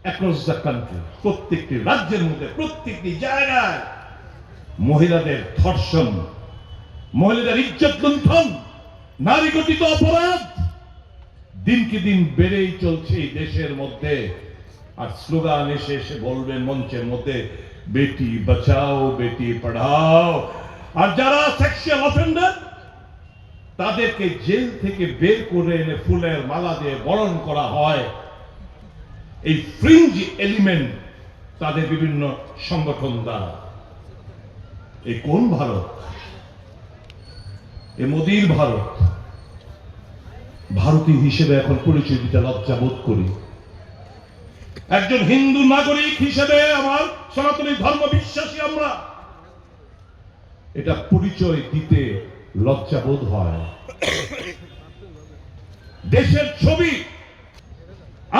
Across the country, প্রত্যেকটি রাজ্যের মধ্যে প্রত্যেকটি জায়গায় মহিলাদের ধর্ষণ, মহিলাদের ইজ্জত লুণ্ঠন, নারী গঠিত অপরাধ দিনকে দিন বেড়েই চলছে এই দেশের মধ্যে। আর স্লোগান এসে এসে বলবেন মঞ্চের মধ্যে, বেটি বাঁচাও বেটি পড়াও। আর যারা সেক্সুয়াল অফেন্ডার তাদেরকে জেল থেকে বের করে এনে ফুলের মালা দিয়ে বরণ করা হয়। এই ফ্রিঞ্জ এলিমেন্ট তাদের বিভিন্ন সংগঠন দ্বারা। এই কোন ভারত? এ মোদির ভারত। ভারতীয় হিসেবে এখন পরিচয় দিতে লজ্জা বোধ করি। একজন হিন্দু নাগরিক হিসেবে আমার সনাতনী ধর্ম বিশ্বাসী আমরা, এটা পরিচয় দিতে লজ্জা বোধ হয়। দেশের ছবি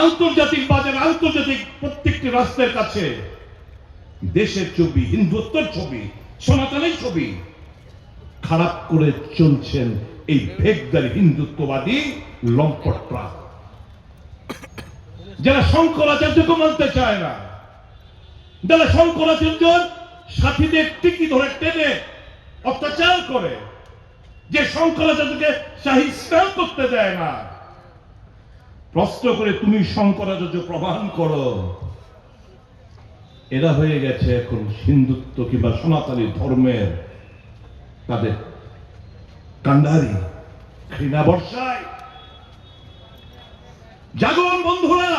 আন্তর্জাতিক বাজারে, আন্তর্জাতিক প্রত্যেকটি রাষ্ট্রের কাছে দেশের ছবি, হিন্দুত্বের ছবি, সনাতনের ছবি খারাপ করে চলছেন এই ভেগদারি হিন্দুত্ববাদী লম্পটরা, যারা শঙ্করাচার্যকে মানতে চায় না, যারা শঙ্করাচার্য সাথীদের টিকি ধরে টেনে অত্যাচার করে, যে শঙ্করাচার্যকে শাহী স্নান করতে দেয় না। প্রশ্ন করে তুমি শঙ্করাচার্য প্রমাণ করো। এরা হয়ে গেছে এখন হিন্দুত্ব কিংবা সনাতনী ধর্মের তাদের কান্ডারি, ঘৃণা বর্ষায়। জাগরণ বন্ধুরা,